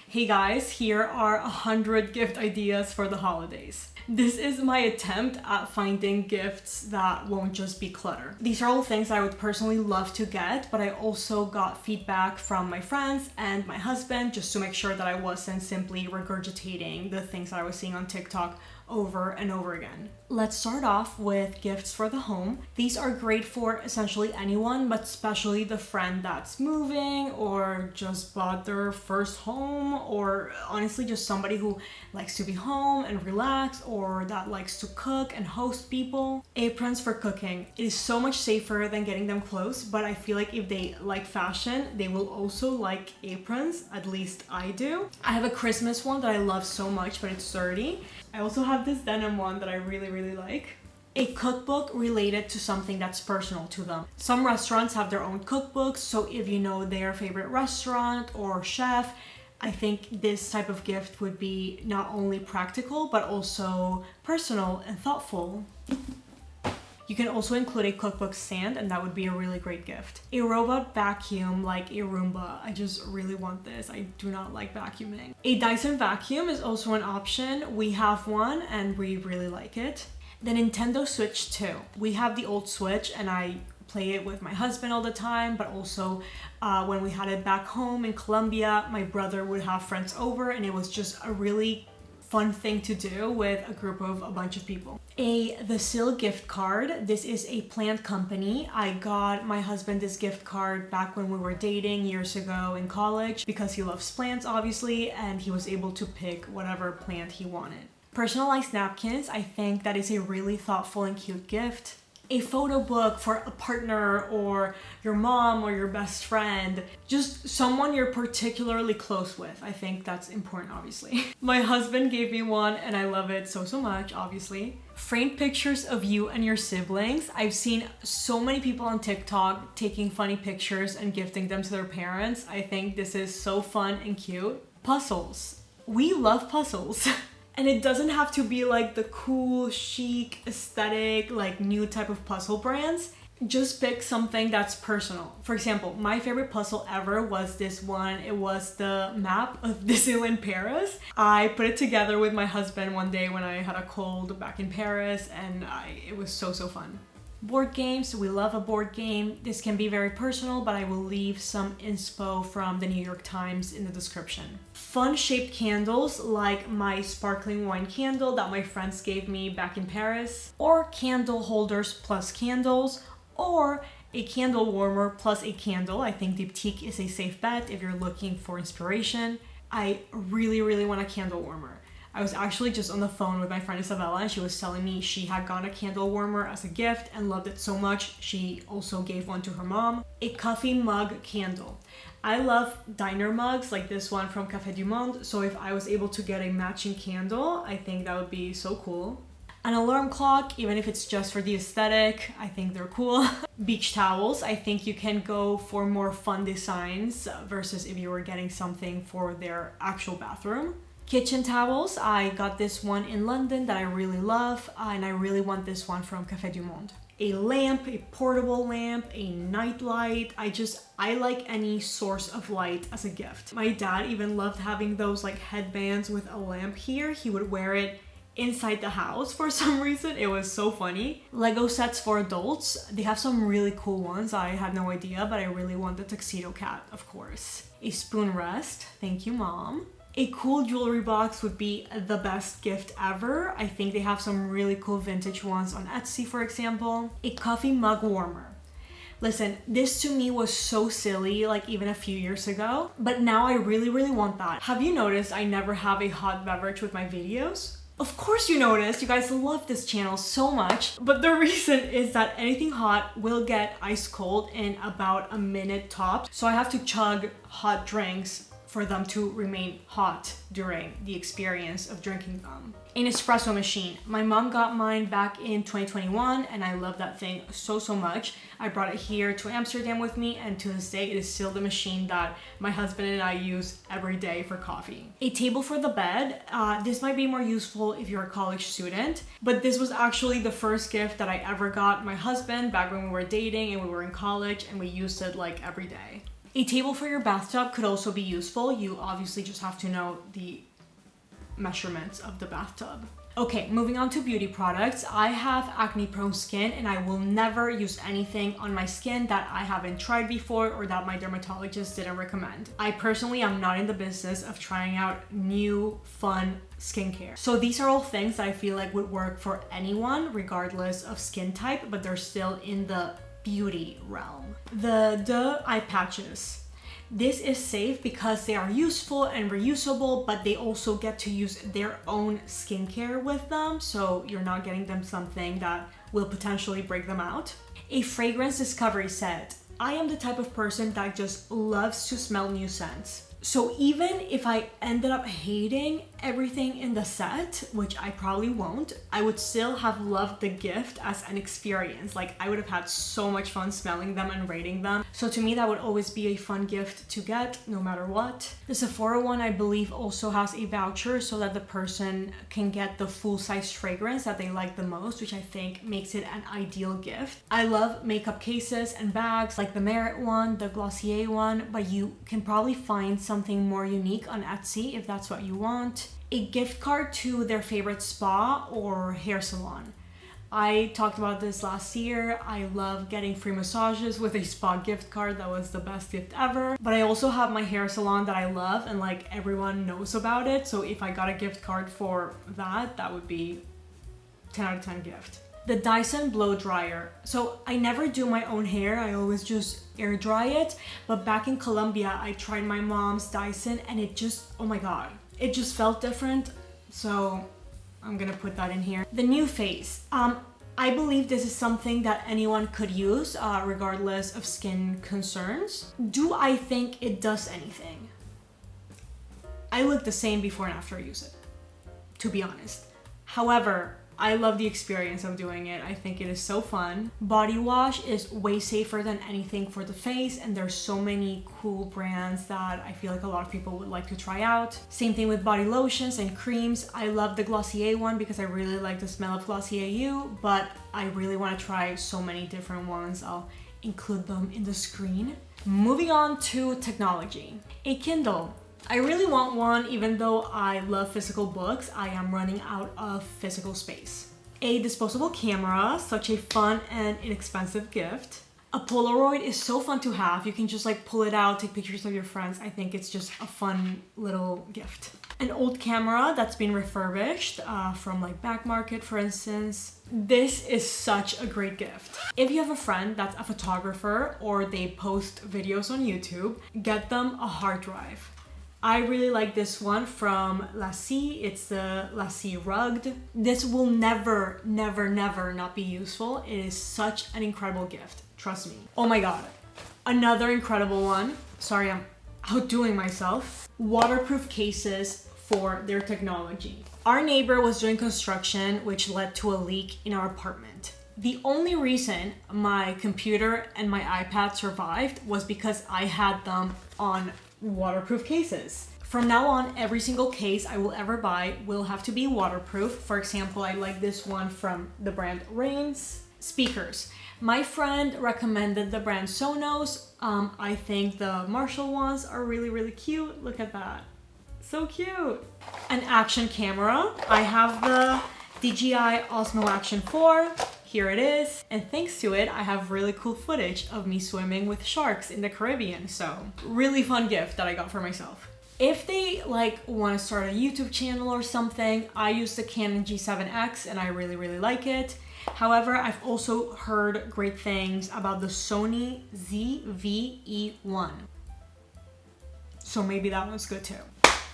Hey guys, here are 100 gift ideas for the holidays. This is my attempt at finding gifts that won't just be clutter. These are all things I would personally love to get, but I also got feedback from my friends and my husband just to make sure that I wasn't simply regurgitating the things that I was seeing on TikTok over and over again. Let's start off with gifts for the home. These are great for essentially anyone, but especially the friend that's moving or just bought their first home, or honestly just somebody who likes to be home and relax, or that likes to cook and host people. Aprons for cooking. It is so much safer than getting them close, but I feel like if they like fashion, they will also like aprons. At least I do. I have a Christmas one that I love so much, but it's dirty. I also have this denim one that I really like. A cookbook related to something that's personal to them. Some restaurants have their own cookbooks, so if you know their favorite restaurant or chef, I think this type of gift would be not only practical, but also personal and thoughtful. You can also include a cookbook stand, and that would be a really great gift. A robot vacuum like a Roomba. I just really want this. I do not like vacuuming. A Dyson vacuum is also an option. We have one and we really like it. The Nintendo Switch 2. We have the old Switch and I play it with my husband all the time, but also when we had it back home in Colombia, my brother would have friends over and it was just a really fun thing to do with a group of a bunch of people. The Seal gift card. This is a plant company. I got my husband this gift card back when we were dating years ago in college because he loves plants obviously, and he was able to pick whatever plant he wanted. Personalized napkins. I think that is a really thoughtful and cute gift. A photo book for a partner or your mom or your best friend, just someone you're particularly close with. I think that's important, obviously. My husband gave me one and I love it so much, obviously. Framed pictures of you and your siblings. I've seen so many people on TikTok taking funny pictures and gifting them to their parents. I think this is so fun and cute. Puzzles. We love puzzles. And it doesn't have to be like the cool, chic, aesthetic, like new type of puzzle brands. Just pick something that's personal. For example, my favorite puzzle ever was this one. It was the map of Disneyland Paris. I put it together with my husband one day when I had a cold back in Paris, and it was so fun. Board games. We love a board game. This can be very personal, but I will leave some inspo from the New York Times in the description. Fun shaped candles like my sparkling wine candle that my friends gave me back in Paris, or candle holders plus candles, or a candle warmer plus a candle. I think Diptyque is a safe bet if you're looking for inspiration. I really want a candle warmer. I was actually just on the phone with my friend Isabella and she was telling me she had gotten a candle warmer as a gift and loved it so much she also gave one to her mom. A coffee mug candle. I love diner mugs like this one from Café du Monde, so if I was able to get a matching candle, I think that would be so cool. An alarm clock, even if it's just for the aesthetic, I think they're cool. Beach towels. I think you can go for more fun designs versus if you were getting something for their actual bathroom. Kitchen towels. I got this one in London that I really love, and I really want this one from Café du Monde. A lamp, a portable lamp, a night light. I like any source of light as a gift. My dad even loved having those like headbands with a lamp here. He would wear it inside the house for some reason. It was so funny. Lego sets for adults. They have some really cool ones. I had no idea, but I really want the tuxedo cat, of course. A spoon rest. Thank you, Mom. A cool jewelry box would be the best gift ever. I think they have some really cool vintage ones on Etsy, for example. A coffee mug warmer. Listen, this to me was so silly, like even a few years ago, but now I really want that. Have you noticed I never have a hot beverage with my videos? Of course you noticed, you guys love this channel so much, but the reason is that anything hot will get ice cold in about a minute tops, so I have to chug hot drinks for them to remain hot during the experience of drinking them. An espresso machine. My mom got mine back in 2021 and I love that thing so much. I brought it here to Amsterdam with me and to this day it is still the machine that my husband and I use every day for coffee. A table for the bed. This might be more useful if you're a college student, but this was actually the first gift that I ever got my husband back when we were dating and we were in college and we used it like every day. A table for your bathtub could also be useful. You obviously just have to know the measurements of the bathtub. Okay, moving on to beauty products. I have acne prone skin and I will never use anything on my skin that I haven't tried before or that my dermatologist didn't recommend. I personally am not in the business of trying out new fun skincare. So these are all things that I feel like would work for anyone regardless of skin type, but they're still in the beauty realm. The eye patches. This is safe because they are useful and reusable, but they also get to use their own skincare with them, so you're not getting them something that will potentially break them out. A fragrance discovery set. I am the type of person that just loves to smell new scents. So even if I ended up hating everything in the set, which I probably won't, I would still have loved the gift as an experience. Like, I would have had so much fun smelling them and rating them. So to me, that would always be a fun gift to get no matter what. The Sephora one, I believe, also has a voucher so that the person can get the full-size fragrance that they like the most, which I think makes it an ideal gift. I love makeup cases and bags like the Merit one, the Glossier one, but you can probably find something more unique on Etsy if that's what you want. A gift card to their favorite spa or hair salon. I talked about this last year. I love getting free massages with a spa gift card. That was the best gift ever. But I also have my hair salon that I love and like everyone knows about it. So if I got a gift card for that, that would be 10 out of 10 gift. The Dyson blow dryer. So I never do my own hair. I always just air dry it. But back in Colombia, I tried my mom's Dyson and it just, oh my God, it just felt different. So I'm gonna put that in here. The new face. I believe this is something that anyone could use regardless of skin concerns. Do I think it does anything? I look the same before and after I use it, to be honest. However, I love the experience of doing it. I think it is so fun. Body wash is way safer than anything for the face, and there's so many cool brands that I feel like a lot of people would like to try out. Same thing with body lotions and creams. I love the Glossier one because I really like the smell of Glossier U, but I really want to try so many different ones. I'll include them in the screen. Moving on to technology. A Kindle. I really want one, even though I love physical books. I am running out of physical space. A disposable camera, such a fun and inexpensive gift. A Polaroid is so fun to have. You can just like pull it out, take pictures of your friends. I think it's just a fun little gift. An old camera that's been refurbished from like Back Market, for instance. This is such a great gift. If you have a friend that's a photographer or they post videos on YouTube, get them a hard drive. I really like this one from Lassie. It's the Lassie Rugged. This will never, never, never not be useful. It is such an incredible gift. Trust me. Oh my God. Another incredible one. Sorry, I'm outdoing myself. Waterproof cases for their technology. Our neighbor was doing construction, which led to a leak in our apartment. The only reason my computer and my iPad survived was because I had them on waterproof cases. From now on, every single case I will ever buy will have to be waterproof. For example, I like this one from the brand Reigns. Speakers. My friend recommended the brand Sonos. I think the Marshall ones are really, really cute. Look at that. So cute. An action camera. I have the DJI Osmo Action 4. Here it is. And thanks to it, I have really cool footage of me swimming with sharks in the Caribbean. So really fun gift that I got for myself. If they like want to start a YouTube channel or something, I use the Canon G7X and I really, really like it. However, I've also heard great things about the Sony ZV-E1. So maybe that one's good too.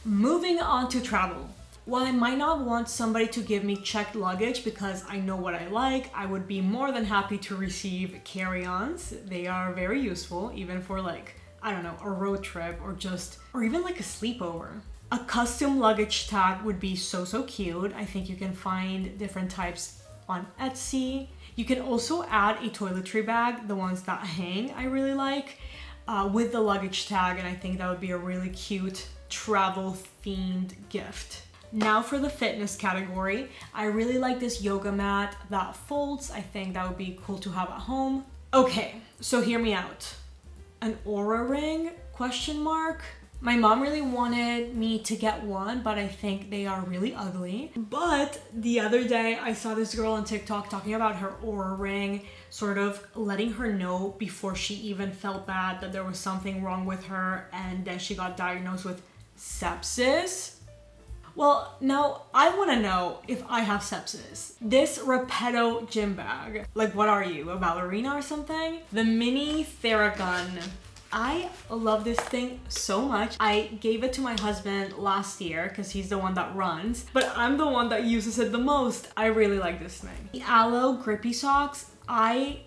Moving on to travel. While I might not want somebody to give me checked luggage because I know what I like, I would be more than happy to receive carry-ons. They are very useful, even for like, I don't know, a road trip or even like a sleepover. A custom luggage tag would be so cute. I think you can find different types on Etsy. You can also add a toiletry bag, the ones that hang, I really like, with the luggage tag, and I think that would be a really cute travel-themed gift. Now for the fitness category, I really like this yoga mat that folds. I think that would be cool to have at home. Okay, so hear me out. an aura ring, question mark. My mom really wanted me to get one, but I think they are really ugly. But the other day I saw this girl on TikTok talking about her aura ring, sort of letting her know before she even felt bad that there was something wrong with her, and then she got diagnosed with sepsis. Well, now I want to know if I have sepsis. This Repetto gym bag, like what are you, a ballerina or something? The mini Theragun. I love this thing so much. I gave it to my husband last year because he's the one that runs, but I'm the one that uses it the most. I really like this thing. The Aloe grippy socks, I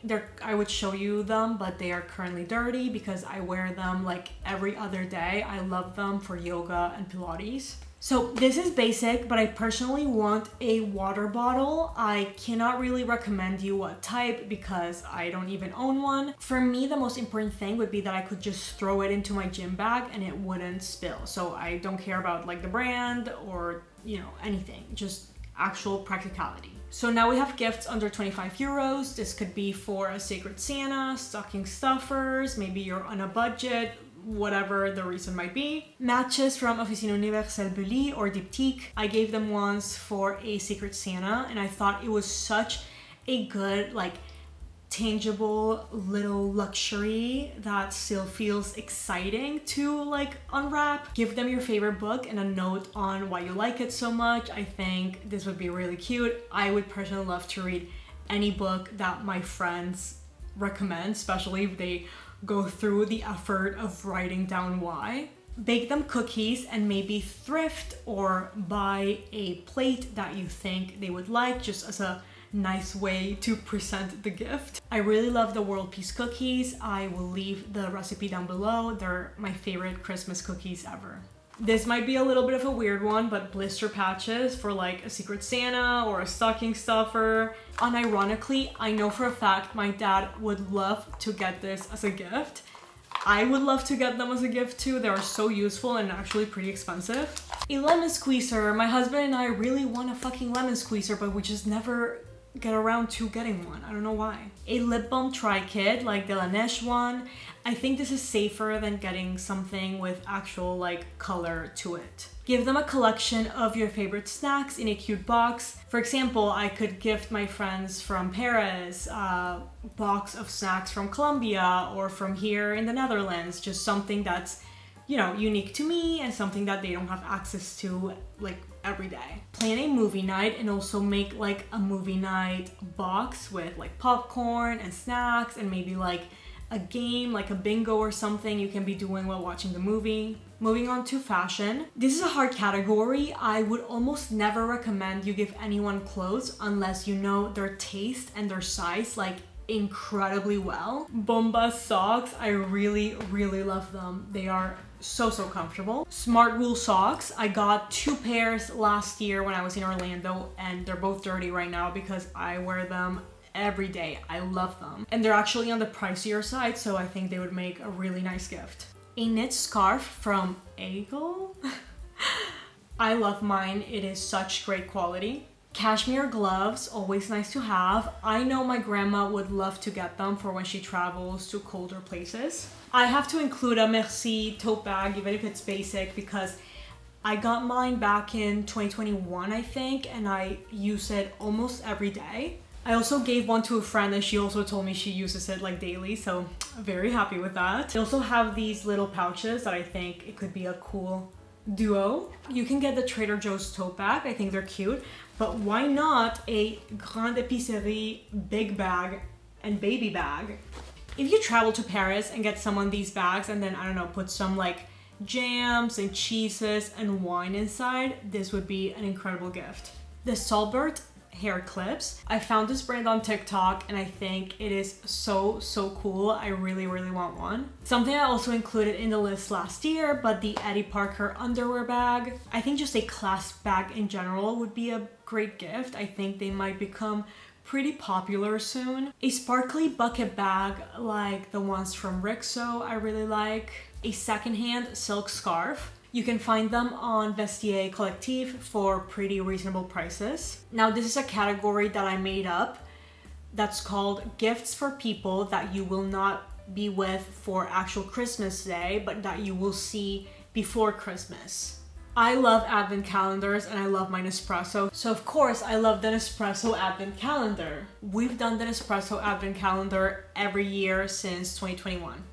would show you them, but they are currently dirty because I wear them like every other day. I love them for yoga and Pilates. So this is basic, but I personally want a water bottle. I cannot really recommend you what type because I don't even own one. For me, the most important thing would be that I could just throw it into my gym bag and it wouldn't spill. So I don't care about like the brand or, you know, anything, just actual practicality. So now we have gifts under 25 euros. This could be for a Secret Santa, stocking stuffers, maybe you're on a budget, whatever the reason might be. Matches from Officine Universelle Bully or Diptyque. I gave them once for a Secret Santa and I thought it was such a good, like, tangible little luxury that still feels exciting to like unwrap. Give them your favorite book and a note on why you like it so much. I think this would be really cute. I would personally love to read any book that my friends recommend, especially if they go through the effort of writing down why. Bake them cookies and maybe thrift or buy a plate that you think they would like, just as a nice way to present the gift. I really love the world peace cookies. I will leave the recipe down below. They're my favorite Christmas cookies ever. This might be a little bit of a weird one, but blister patches for like a Secret Santa or a stocking stuffer. Unironically, I know for a fact my dad would love to get this as a gift. I would love to get them as a gift too. They are so useful and actually pretty expensive. A lemon squeezer. My husband and I really want a fucking lemon squeezer, but we just never get around to getting one. I don't know why. A lip balm tri-kit, like the Laneige one. I think this is safer than getting something with actual like color to it. Give them a collection of your favorite snacks in a cute box. For example, I could gift my friends from Paris a box of snacks from Colombia or from here in the Netherlands, just something that's, you know, unique to me and something that they don't have access to like every day. Plan a movie night and also make like a movie night box with like popcorn and snacks and maybe like a game, like a bingo or something you can be doing while watching the movie. Moving on to fashion. This is a hard category. I would almost never recommend you give anyone clothes unless you know their taste and their size like incredibly well. Bomba socks, I really love them. They are so comfortable. Smart wool socks. I got 2 pairs last year when I was in Orlando and they're both dirty right now because I wear them every day. I love them. And they're actually on the pricier side, so I think they would make a really nice gift. A knit scarf from Eagle. I love mine. It is such great quality. Cashmere gloves, always nice to have. I know my grandma would love to get them for when she travels to colder places. I have to include a Merci tote bag, even if it's basic, because I got mine back in 2021, I think, and I use it almost every day. I also gave one to a friend and she also told me she uses it like daily, so I'm very happy with that. They also have these little pouches that I think it could be a cool duo. You can get the Trader Joe's tote bag. I think they're cute, but why not a Grande Épicerie big bag and baby bag? If you travel to Paris and get someone these bags and then, I don't know, put some like jams and cheeses and wine inside, this would be an incredible gift. The Salbert hair clips. I found this brand on TikTok and I think it is so cool. I really want one. Something I also included in the list last year, but the Eddie Parker underwear bag. I think just a clasp bag in general would be a great gift. I think they might become pretty popular soon. A sparkly bucket bag like the ones from Rixo I really like. A secondhand silk scarf. You can find them on Vestiaire Collective for pretty reasonable prices. Now, this is a category that I made up that's called gifts for people that you will not be with for actual Christmas Day, but that you will see before Christmas. I love advent calendars and I love my Nespresso. So of course I love the Nespresso advent calendar. We've done the Nespresso advent calendar every year since 2021.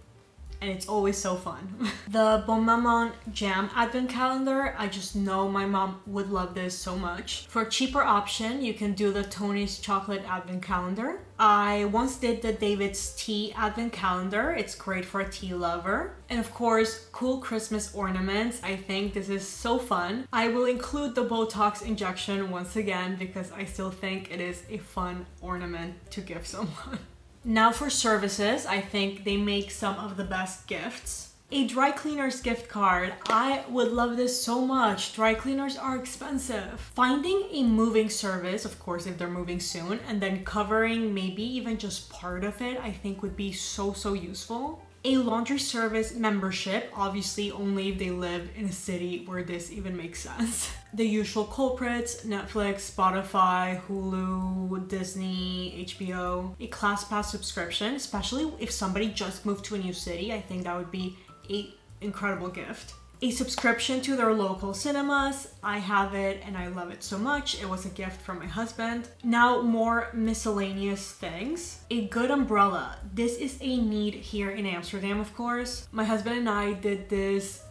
And it's always so fun. The Bon Maman Jam Advent Calendar, I just know my mom would love this so much. For a cheaper option, you can do the Tony's Chocolate Advent Calendar. I once did the David's Tea Advent Calendar. It's great for a tea lover. And of course, cool Christmas ornaments. I think this is so fun. I will include the Botox injection once again because I still think it is a fun ornament to give someone. Now for services, I think they make some of the best gifts. A dry cleaner's gift card. I would love this so much. Dry cleaners are expensive. Finding a moving service, of course, if they're moving soon, and then covering maybe even just part of it, I think would be so useful. A laundry service membership, obviously only if they live in a city where this even makes sense. The usual culprits, Netflix, Spotify, Hulu, Disney, HBO. A ClassPass subscription, especially if somebody just moved to a new city, I think that would be an incredible gift. A subscription to their local cinemas. I have it and I love it so much. It was a gift from my husband. Now more miscellaneous things. A good umbrella. This is a need here in Amsterdam, of course. My husband and I did this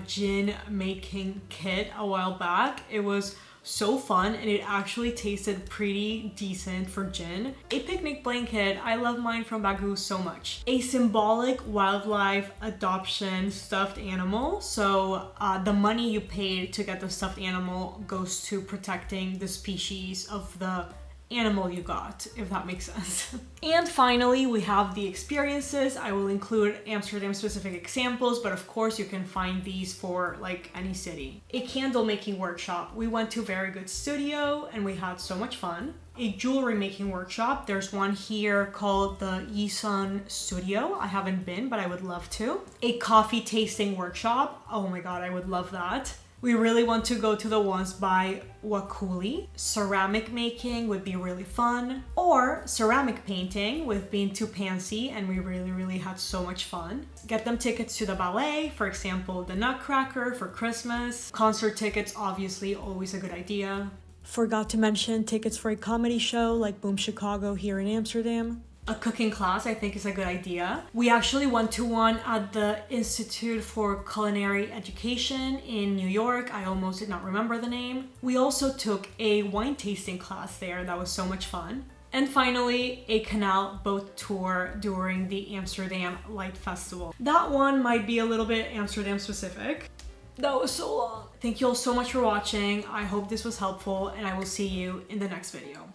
gin making kit a while back. It was so fun and it actually tasted pretty decent for gin. A picnic blanket. I love mine from Bagu so much. A symbolic wildlife adoption stuffed animal. So the money you paid to get the stuffed animal goes to protecting the species of the animal you got, if that makes sense. And finally, we have the experiences. I will include Amsterdam specific examples, but of course you can find these for like any city. A candle making workshop. We went to Very Good Studio and we had so much fun. A jewelry making workshop. There's one here called the Yisun Studio. I haven't been, but I would love to. A coffee tasting workshop. Oh my god, I would love that. We really want to go to the ones by Wakuli. Ceramic making would be really fun. Or ceramic painting with being too pantsy, and we really had so much fun. Get them tickets to the ballet, for example, the Nutcracker for Christmas. Concert tickets, obviously, always a good idea. Forgot to mention tickets for a comedy show like Boom Chicago here in Amsterdam. A cooking class, I think, is a good idea. We actually went to one at the Institute for Culinary Education in New York. I almost did not remember the name. We also took a wine tasting class there. That was so much fun. And finally, a canal boat tour during the Amsterdam Light Festival. That one might be a little bit Amsterdam specific. That was so long. Thank you all so much for watching. I hope this was helpful and I will see you in the next video.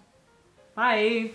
Bye!